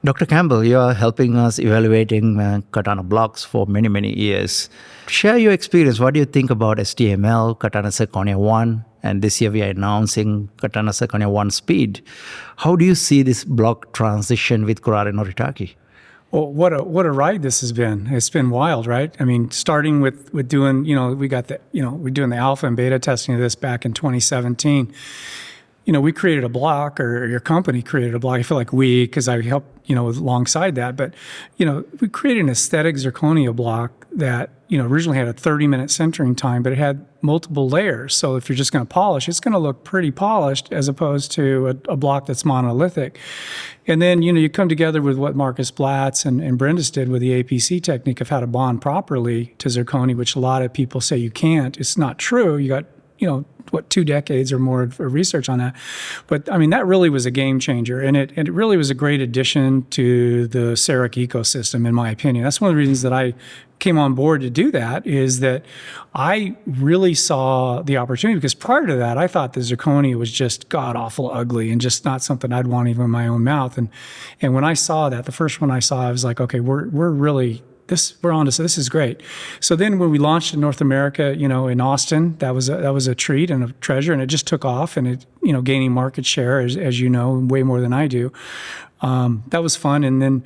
Dr. Campbell, you are helping us evaluating Katana blocks for many, many years. Share your experience. What do you think about STML, Katana Zirconia 1, and this year we are announcing Katana Zirconia 1 Speed. How do you see this block transition with Kurari Noritake? Well, what a ride this has been. It's been wild, right? I mean, starting with doing, we're doing the alpha and beta testing of this back in 2017. We created a block, or your company created a block. I feel like because I helped, alongside that. But, we created an aesthetic zirconia block that, originally had a 30-minute sintering time, but it had multiple layers. So if you're just going to polish, it's going to look pretty polished as opposed to a block that's monolithic. And then, you come together with what Marcus Blatz and Brendis did with the APC technique of how to bond properly to zirconia, which a lot of people say you can't. It's not true. You got, 2 decades or more of research on that. But I mean, that really was a game changer. And it really was a great addition to the CEREC ecosystem, in my opinion. That's one of the reasons that I came on board to do that, is that I really saw the opportunity, because prior to that, I thought the zirconia was just god-awful ugly and just not something I'd want even in my own mouth. And when I saw that, the first one I saw, I was like, okay, we're really... we're on to, so this is great. So then when we launched in North America, in Austin, that was a treat and a treasure, and it just took off, and it, gaining market share, as you know, way more than I do. That was fun. And then,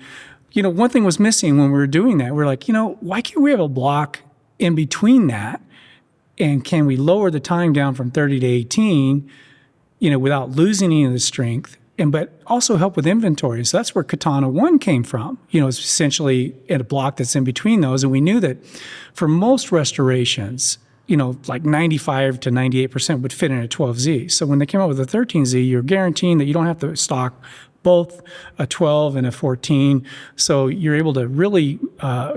one thing was missing when we were doing that. We're like, why can't we have a block in between that? And can we lower the time down from 30 to 18, without losing any of the strength? But also help with inventory. So that's where Katana 1 came from. It's essentially in a block that's in between those. And we knew that for most restorations, like 95 to 98% would fit in a 12Z. So when they came out with a 13Z, you're guaranteeing that you don't have to stock both a 12 and a 14. So you're able to really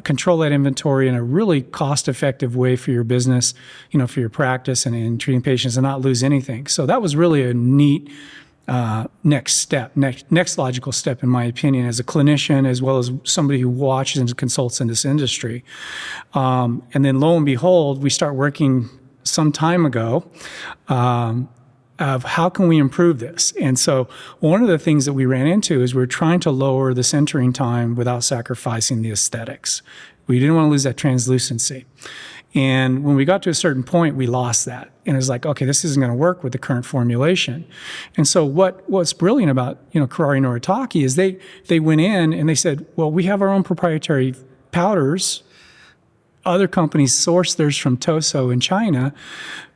control that inventory in a really cost-effective way for your business, for your practice and in treating patients, and not lose anything. So that was really a neat next logical step, in my opinion, as a clinician, as well as somebody who watches and consults in this industry. And then lo and behold, we start working some time ago of how can we improve this? And so one of the things that we ran into is we're trying to lower the sintering time without sacrificing the aesthetics. We didn't want to lose that translucency. And when we got to a certain point, we lost that. And it was like, okay, this isn't going to work with the current formulation. And so what's brilliant about, Kurari Noritake is they went in and they said, well, we have our own proprietary powders. Other companies source theirs from Toso in China.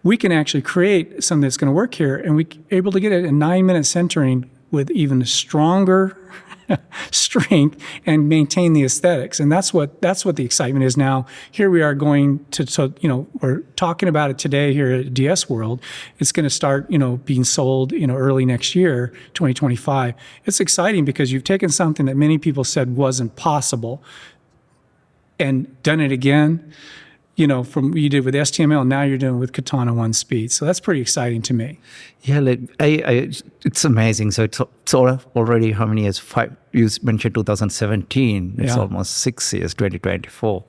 We can actually create something that's going to work here. And we're able to get it in 9-minute sintering with even stronger strength and maintain the aesthetics. And that's what the excitement is now. Here we are going to we're talking about it today here at DS World. It's going to start, being sold, early next year, 2025. It's exciting because you've taken something that many people said wasn't possible and done it again. From what you did with STML, now you're doing with Katana 1 Speed. So that's pretty exciting to me. Yeah, it's amazing. So it's already how many years? You mentioned 2017. It's almost 6 years, 2024.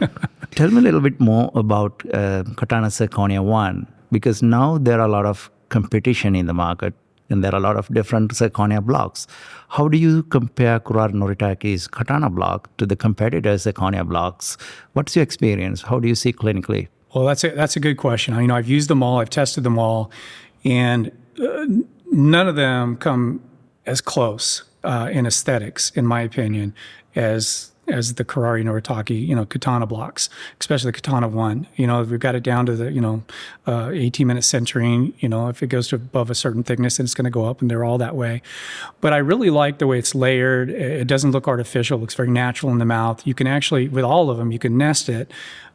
Tell me a little bit more about Katana Zirconia 1, because now there are a lot of competition in the market, and there are a lot of different zirconia blocks. How do you compare Kurari Noritake's Katana block to the competitors' zirconia blocks? What's your experience? How do you see clinically? Well, that's a good question. I've used them all. I've tested them all. And none of them come as close in aesthetics, in my opinion, as the Kurari Noritake, Katana blocks, especially the Katana 1. We've got it down to the, 18-minute sintering. If it goes to above a certain thickness, then it's going to go up, and they're all that way. But I really like the way it's layered. It doesn't look artificial. It looks very natural in the mouth. You can actually, with all of them, you can nest it.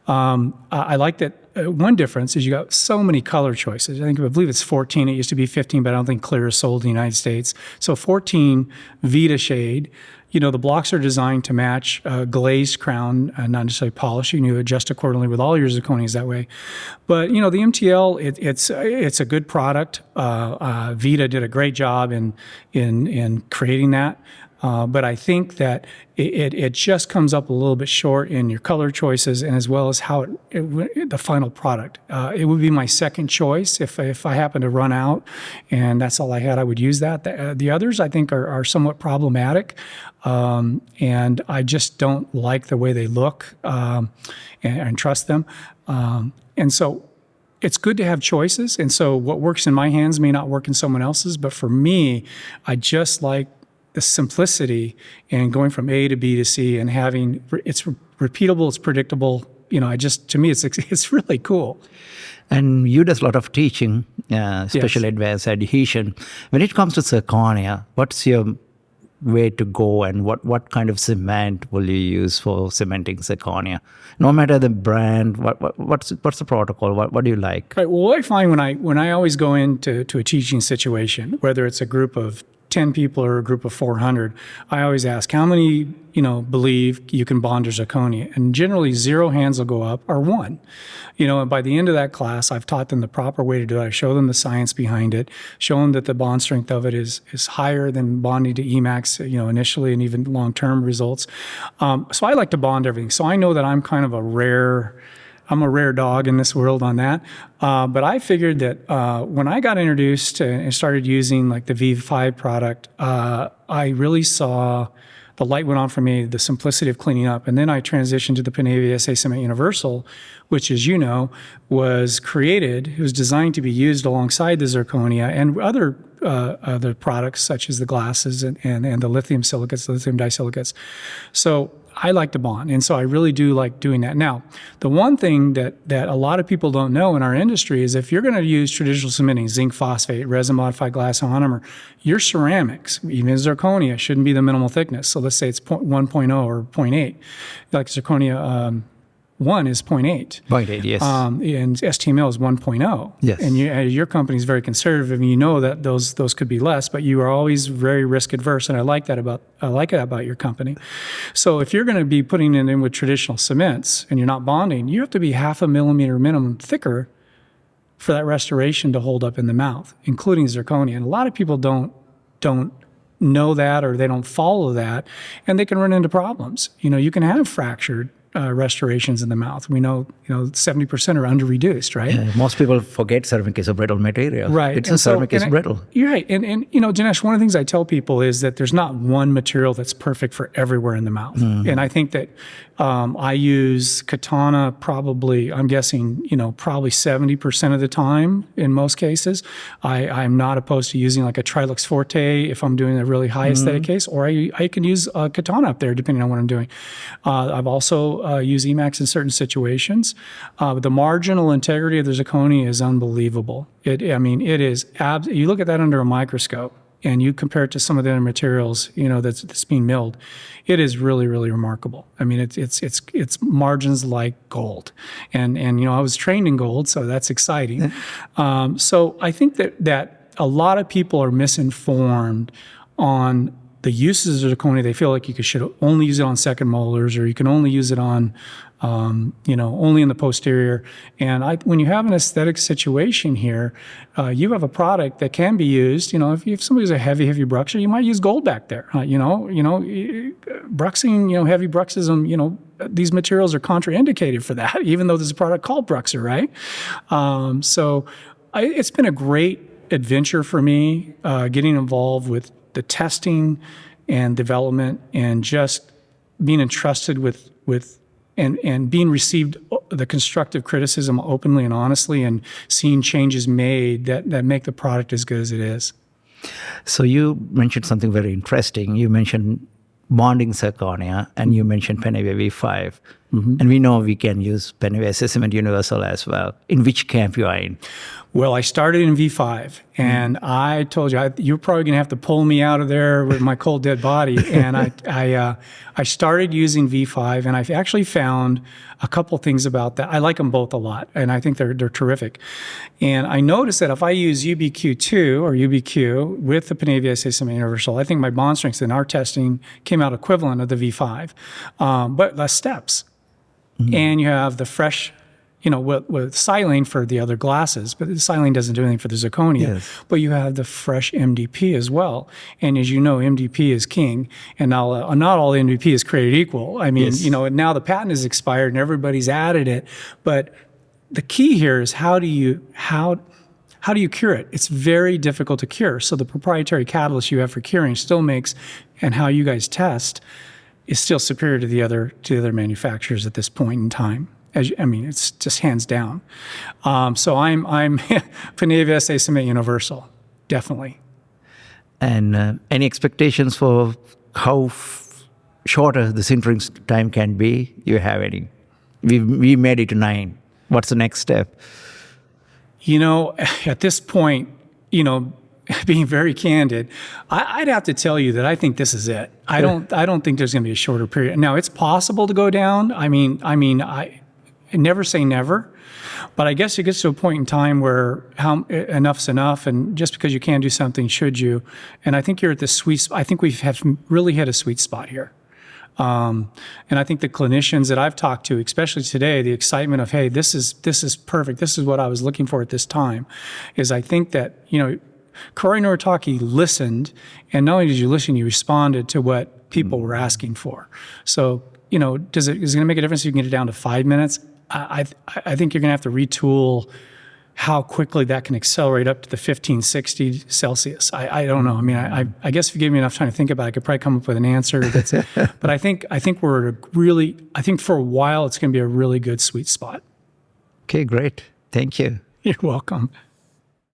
I like that. One difference is you got so many color choices. I believe it's 14. It used to be 15, but I don't think clear is sold in the United States. So 14 Vita shade. The blocks are designed to match glazed crown, not necessarily polished. You can adjust accordingly with all your zirconias that way. But, the MTL, it's a good product. Vita did a great job in creating that. But I think that it just comes up a little bit short in your color choices and as well as how the final product. It would be my second choice if I happen to run out and that's all I had, I would use that. The others I think are somewhat problematic, and I just don't like the way they look and trust them. And so it's good to have choices. And so what works in my hands may not work in someone else's. But for me, I just like the simplicity and going from A to B to C and having it's repeatable, it's predictable. To me, it's really cool. And you does a lot of teaching, especially advanced adhesion. When it comes to zirconia, what's your way to go, and what kind of cement will you use for cementing zirconia? No matter the brand, what's the protocol? What do you like? Right. Well, what I find when I always go into a teaching situation, whether it's a group of 10 people or a group of 400, I always ask how many believe you can bond to zirconia, and generally 0 hands will go up or 1. And by the end of that class, I've taught them the proper way to do it. I show them the science behind it, show them that the bond strength of it is higher than bonding to Emax, initially, and even long-term results. So I like to bond everything. So I know that I'm kind of a rare dog in this world on that. But I figured that when I got introduced and started using like the V5 product, I really saw the light went on for me, the simplicity of cleaning up. And then I transitioned to the Panavia SA Cement Universal, which, as you know, was created, it was designed to be used alongside the zirconia and other products such as the glasses and the lithium silicates, the lithium disilicates. So I like to bond, and so I really do like doing that. Now, the one thing that a lot of people don't know in our industry is if you're going to use traditional cementing, zinc phosphate, resin-modified glass monomer, your ceramics, even zirconia, shouldn't be the minimal thickness. So let's say it's 1.0 or 0.8. Like zirconia 1 is 0.8. 0.8, yes. And STML is 1.0. Yes. And your company is very conservative, and you know that those could be less, but you are always very risk adverse, and I like it about your company. So if you're going to be putting it in with traditional cements and you're not bonding, you have to be 0.5 millimeter minimum thicker for that restoration to hold up in the mouth, including zirconia. And a lot of people don't know that, or they don't follow that, and they can run into problems. You can have fractured restorations in the mouth. We know, 70% are under-reduced, right? Yeah, most people forget ceramic is a brittle material. Right. Ceramic is brittle. You're right. And Dinesh, one of the things I tell people is that there's not one material that's perfect for everywhere in the mouth. Mm-hmm. And I think that I use Katana probably, I'm guessing, probably 70% of the time in most cases. I'm not opposed to using like a Trilux Forte if I'm doing a really high aesthetic case, or I can use Katana up there depending on what I'm doing. I've also use Emax in certain situations. The marginal integrity of the zirconia is unbelievable. It is, you look at that under a microscope and you compare it to some of the other materials, that's being milled, it is really, really remarkable. I mean, it's margins like gold. And I was trained in gold, so that's exciting. So I think that a lot of people are misinformed on the uses of zirconia. They feel like you should only use it on second molars, or you can only use it on, only in the posterior. And when you have an aesthetic situation here, you have a product that can be used. If somebody's a heavy bruxer, you might use gold back there. Bruxing, heavy bruxism, these materials are contraindicated for that, even though there's a product called bruxer, right? It's been a great adventure for me, getting involved with the testing and development, and just being entrusted with and being received the constructive criticism openly and honestly, and seeing changes made that make the product as good as it is. So you mentioned something very interesting. You mentioned bonding zirconia, and you mentioned Panavia V5. Mm-hmm. And we know we can use Panavia Cement Universal as well. In which camp you are in? Well, I started in V5, and I told you, you're probably going to have to pull me out of there with my cold, dead body. And I started using V5, and I've actually found a couple things about that. I like them both a lot, and I think they're terrific. And I noticed that if I use UBQ2 or UBQ with the Panavia Cement Universal, I think my bond strengths in our testing came out equivalent of the V5, but less steps. Mm-hmm. And you have the fresh with silane for the other glasses, but the silane doesn't do anything for the zirconia. Yes. But you have the fresh MDP as well. And as you know, MDP is king, and now not all MDP is created equal. I mean, Yes. now the patent is expired and everybody's added it. But the key here is how do you cure it? It's very difficult to cure. So the proprietary catalyst you have for curing still makes, and how you guys test is still superior to the other manufacturers at this point in time. It's just hands down. So I'm Panavia SA Cement Universal, definitely. And any expectations for how shorter the sintering time can be? You have any? We made it to 9. What's the next step? At this point, being very candid, I'd have to tell you that I think this is it. I don't think there's going to be a shorter period. Now, it's possible to go down. I never say never, but I guess it gets to a point in time where enough's enough, and just because you can do something, should you? And I think you're at the sweet spot. I think we have really hit a sweet spot here. And I think the clinicians that I've talked to, especially today, the excitement of, hey, this is perfect. This is what I was looking for at this time, is I think that, Kari Noritake listened, and not only did you listen, you responded to what people were asking for. So, is it going to make a difference if you can get it down to 5 minutes? I think you're going to have to retool how quickly that can accelerate up to the 1560 Celsius. I don't know. I guess if you gave me enough time to think about it, I could probably come up with an answer. But I think we're I think for a while it's going to be a really good sweet spot. Okay, great. Thank you. You're welcome.